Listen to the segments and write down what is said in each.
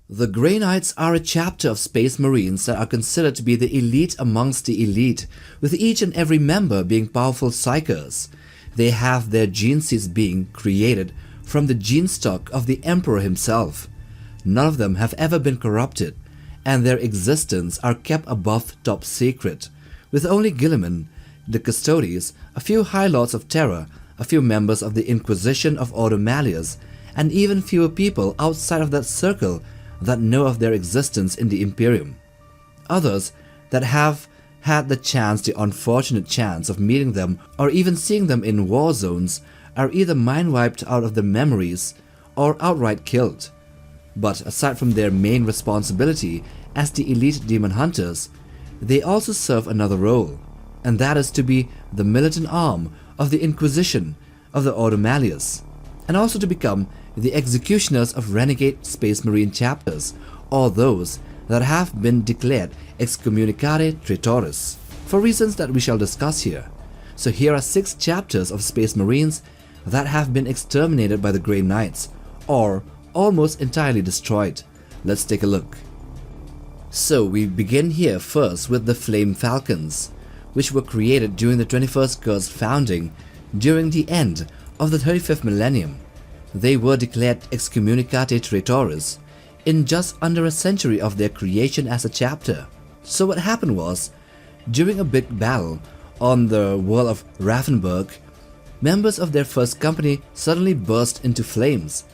The Grey Knights are a chapter of Space Marines that are considered to be the elite amongst the elite, with each and every member being powerful psykers. They have their geneseeds being created from the genestock of the Emperor himself. None of them have ever been corrupted, and their existence are kept above top secret, with only Guilliman, the Custodes, a few High Lords of Terror, a few members of the Inquisition of Ordo Malleus, and even fewer people outside of that circle that know of their existence in the Imperium. Others that have had the unfortunate chance of meeting them or even seeing them in war zones are either mind-wiped out of their memories or outright killed. But aside from their main responsibility as the elite demon hunters, they also serve another role, and that is to be the militant arm of the Inquisition of the Ordo Malleus, and also to become the executioners of renegade Space Marine chapters, or those that have been declared Excommunicate Traitoris, for reasons that we shall discuss here. So here are 6 chapters of Space Marines that have been exterminated by the Grey Knights, or almost entirely destroyed. Let's take a look. So we begin here first with the Flame Falcons, which were created during the 21st Cursed founding during the end of the 35th millennium. They were declared Excommunicate Traitoris in just under a century of their creation as a chapter. So what happened was, during a big battle on the wall of Ravensburg, members of their first company suddenly burst into flames,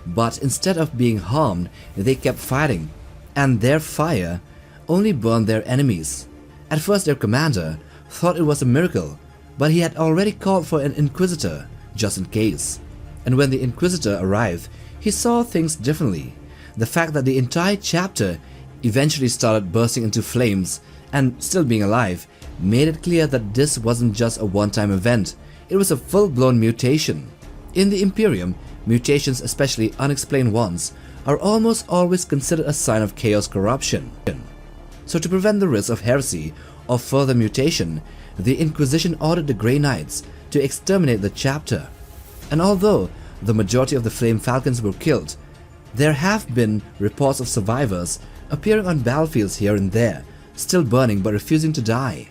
but instead of being harmed, they kept fighting, and their fire only burned their enemies. At first their commander thought it was a miracle, but he had already called for an Inquisitor, just in case. And when the Inquisitor arrived, he saw things differently. The fact that the entire chapter eventually started bursting into flames and still being alive made it clear that this wasn't just a one-time event, it was a full-blown mutation. In the Imperium, mutations, especially unexplained ones, are almost always considered a sign of chaos corruption. So to prevent the risk of heresy or further mutation, the Inquisition ordered the Grey Knights to exterminate the chapter. And although the majority of the Flame Falcons were killed, there have been reports of survivors appearing on battlefields here and there, still burning but refusing to die.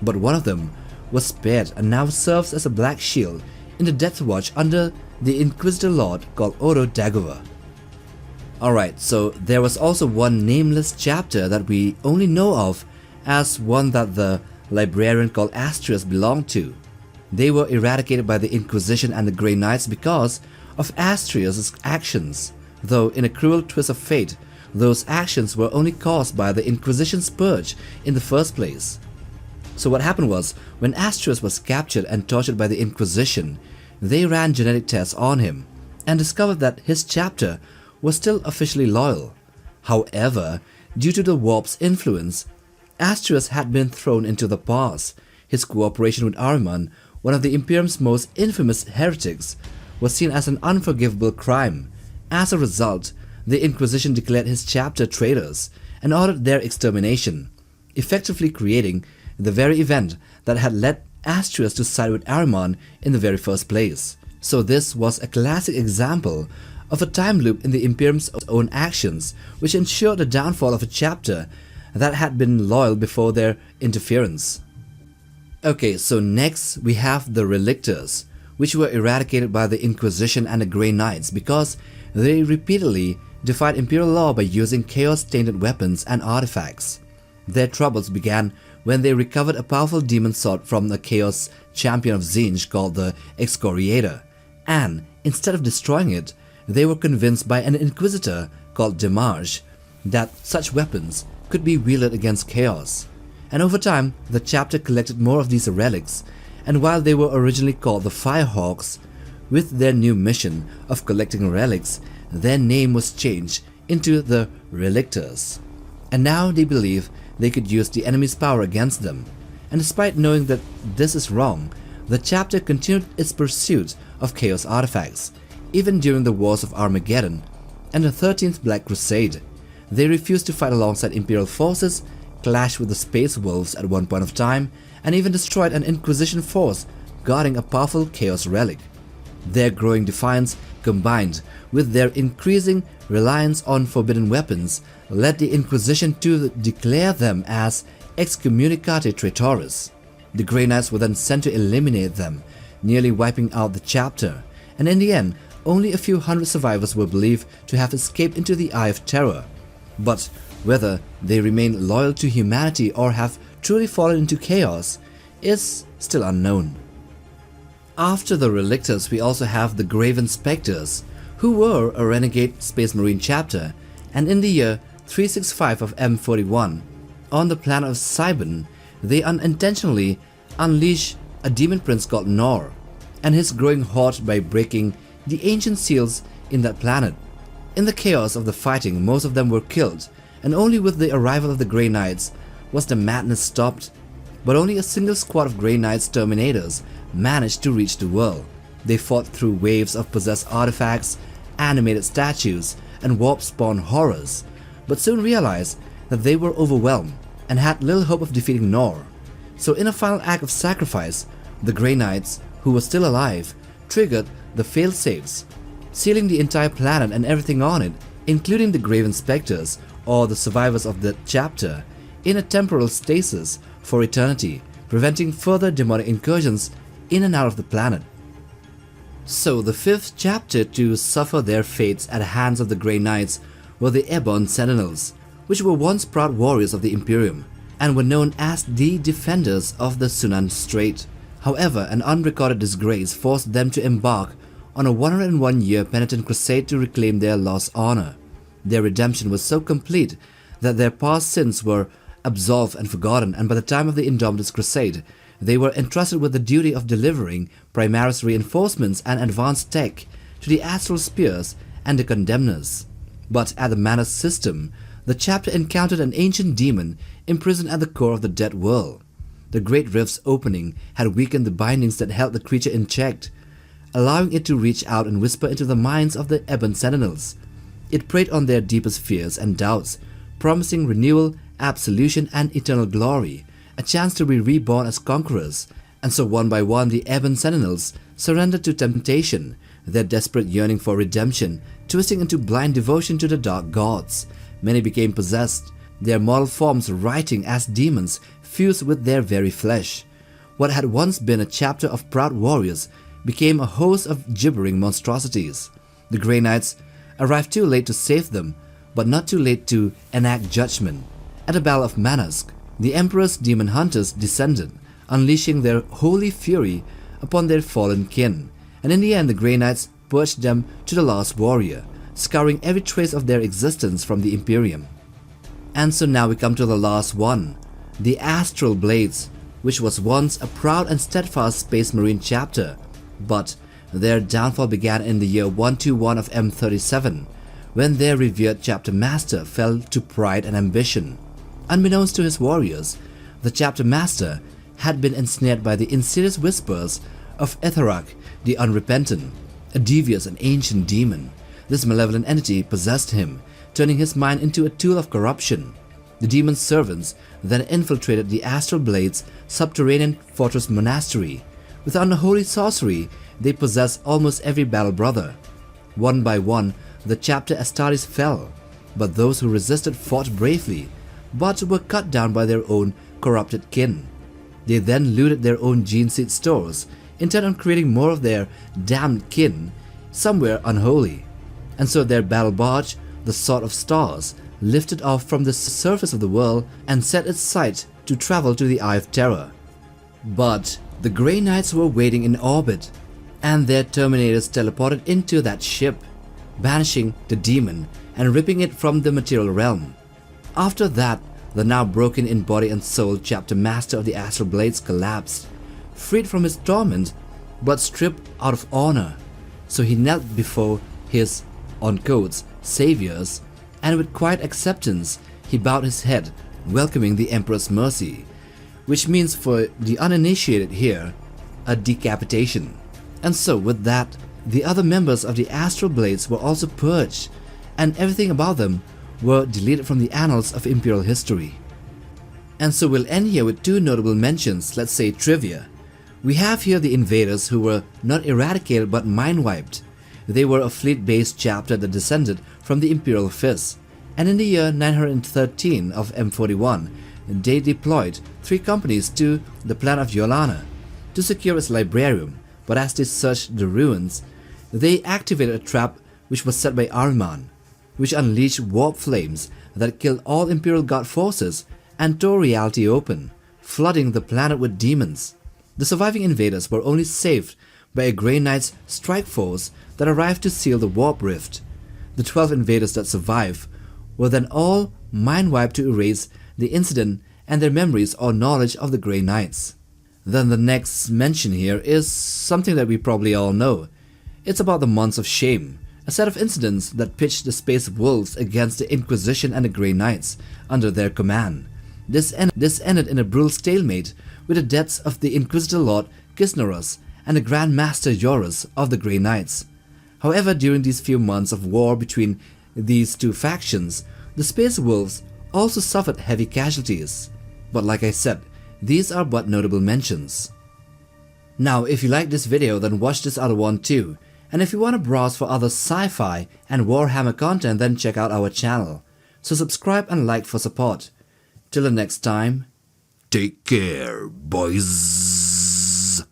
But one of them was spared and now serves as a black shield in the Death Watch under the Inquisitor Lord called Odo Dagova. Alright, so there was also one nameless chapter that we only know of as one that the librarian called Astraeos belonged to. They were eradicated by the Inquisition and the Grey Knights because of Astraeos' actions, though in a cruel twist of fate, those actions were only caused by the Inquisition's purge in the first place. So what happened was, when Astraeos was captured and tortured by the Inquisition, they ran genetic tests on him and discovered that his chapter was still officially loyal. However, due to the warp's influence, Astraeos had been thrown into the past. His cooperation with Ahriman, one of the Imperium's most infamous heretics, was seen as an unforgivable crime. As a result, the Inquisition declared his chapter traitors and ordered their extermination, effectively creating the very event that had led Astraeos to side with Ahriman in the very first place. So this was a classic example of a time loop in the Imperium's own actions, which ensured the downfall of a chapter that had been loyal before their interference. Okay, so next we have the relictors, which were eradicated by the Inquisition and the Grey Knights because they repeatedly defied Imperial law by using chaos-tainted weapons and artifacts. Their troubles began when they recovered a powerful demon sword from the Chaos champion of Zinj called the Excoriator, and instead of destroying it, they were convinced by an Inquisitor called Demarge that such weapons could be wielded against chaos. And over time, the chapter collected more of these relics, and while they were originally called the Firehawks, with their new mission of collecting relics, their name was changed into the Relictors. And now they believe they could use the enemy's power against them. And despite knowing that this is wrong, the chapter continued its pursuit of chaos artifacts, even during the Wars of Armageddon and the 13th Black Crusade. They refused to fight alongside Imperial forces, clashed with the Space Wolves at one point of time, and even destroyed an Inquisition force guarding a powerful Chaos relic. Their growing defiance combined with their increasing reliance on forbidden weapons, led the Inquisition to declare them as Excommunicate Traitoris. The Grey Knights were then sent to eliminate them, nearly wiping out the chapter, and in the end, only a few hundred survivors were believed to have escaped into the Eye of Terror. But whether they remain loyal to humanity or have truly fallen into chaos is still unknown. After the relictors, we also have the graven spectres, who were a renegade Space Marine chapter, and in the year 365 of M41, on the planet of Cybon, they unintentionally unleash a demon prince called Nor and his growing horde by breaking the ancient seals in that planet. In the chaos of the fighting, most of them were killed, and only with the arrival of the Grey Knights was the madness stopped. But only a single squad of Grey Knights Terminators managed to reach the world. They fought through waves of possessed artifacts, animated statues, and warp-spawn horrors, but soon realized that they were overwhelmed and had little hope of defeating Nor. So in a final act of sacrifice, the Grey Knights, who were still alive, triggered the fail-safes, sealing the entire planet and everything on it, including the Graven Spectres, or the survivors of the chapter, in a temporal stasis for eternity, preventing further demonic incursions in and out of the planet. So the fifth chapter to suffer their fates at the hands of the Grey Knights were the Ebon sentinels, which were once proud warriors of the Imperium, and were known as the defenders of the Sunan Strait. However, an unrecorded disgrace forced them to embark on a 101-year penitent crusade to reclaim their lost honor. Their redemption was so complete that their past sins were absolved and forgotten, and by the time of the Indomitus Crusade, they were entrusted with the duty of delivering Primaris reinforcements and advanced tech to the Astral Spears and the Condemners. But at the Manus system, the chapter encountered an ancient demon imprisoned at the core of the dead world. The Great Rift's opening had weakened the bindings that held the creature in check, allowing it to reach out and whisper into the minds of the Ebon Sentinels. It preyed on their deepest fears and doubts, promising renewal, absolution, and eternal glory, a chance to be reborn as conquerors. And so one by one the Ebon Sentinels surrendered to temptation, their desperate yearning for redemption twisting into blind devotion to the dark gods. Many became possessed, their mortal forms writhing as demons fused with their very flesh. What had once been a chapter of proud warriors became a host of gibbering monstrosities. The Grey Knights arrived too late to save them, but not too late to enact judgment. At the Battle of Manusk, the Emperor's demon hunters descended, unleashing their holy fury upon their fallen kin, and in the end the Grey Knights purged them to the last warrior, scouring every trace of their existence from the Imperium. And so now we come to the last one, the Astral Blades, which was once a proud and steadfast Space Marine chapter, but their downfall began in the year 121 of M37, when their revered chapter master fell to pride and ambition. Unbeknownst to his warriors, the chapter master had been ensnared by the insidious whispers of Etherak the Unrepentant, a devious and ancient demon. This malevolent entity possessed him, turning his mind into a tool of corruption. The demon's servants then infiltrated the Astral Blades' subterranean fortress monastery. With unholy sorcery, they possessed almost every battle brother. One by one, the chapter Astartes fell, but those who resisted fought bravely, but were cut down by their own corrupted kin. They then looted their own geneseed stores, intent on creating more of their damned kin somewhere unholy. And so their battle barge, the Sword of Stars, lifted off from the surface of the world and set its sight to travel to the Eye of Terror. But the Grey Knights were waiting in orbit, and their Terminators teleported into that ship, banishing the demon and ripping it from the material realm. After that, the now broken in body and soul chapter master of the Astral Blades collapsed, freed from his torment but stripped out of honor. So he knelt before his, on quotes, saviors, and with quiet acceptance he bowed his head, welcoming the Emperor's mercy, which means for the uninitiated here, a decapitation. And so with that, the other members of the Astral Blades were also purged, and everything about them were deleted from the annals of Imperial history. And so we'll end here with two notable mentions, let's say trivia. We have here the invaders who were not eradicated but mind-wiped. They were a fleet-based chapter that descended from the Imperial Fist, and in the year 913 of M41, they deployed 3 companies to the planet of Yolana to secure its librarium, but as they searched the ruins, they activated a trap which was set by Ahriman, which unleashed warp flames that killed all Imperial Guard forces and tore reality open, flooding the planet with demons. The surviving invaders were only saved by a Grey Knight's strike force that arrived to seal the warp rift. The 12 invaders that survived were then all mind-wiped to erase the incident and their memories or knowledge of the Grey Knights. Then the next mention here is something that we probably all know. It's about the Months of Shame, a set of incidents that pitched the Space Wolves against the Inquisition and the Grey Knights under their command. This ended in a brutal stalemate with the deaths of the Inquisitor Lord Gisneros and the Grand Master Yorus of the Grey Knights. However, during these few months of war between these two factions, the Space Wolves also suffered heavy casualties. But like I said, these are but notable mentions. Now, if you like this video, then watch this other one too. And if you want to browse for other sci-fi and Warhammer content, then check out our channel. So subscribe and like for support. Till the next time, take care, boys.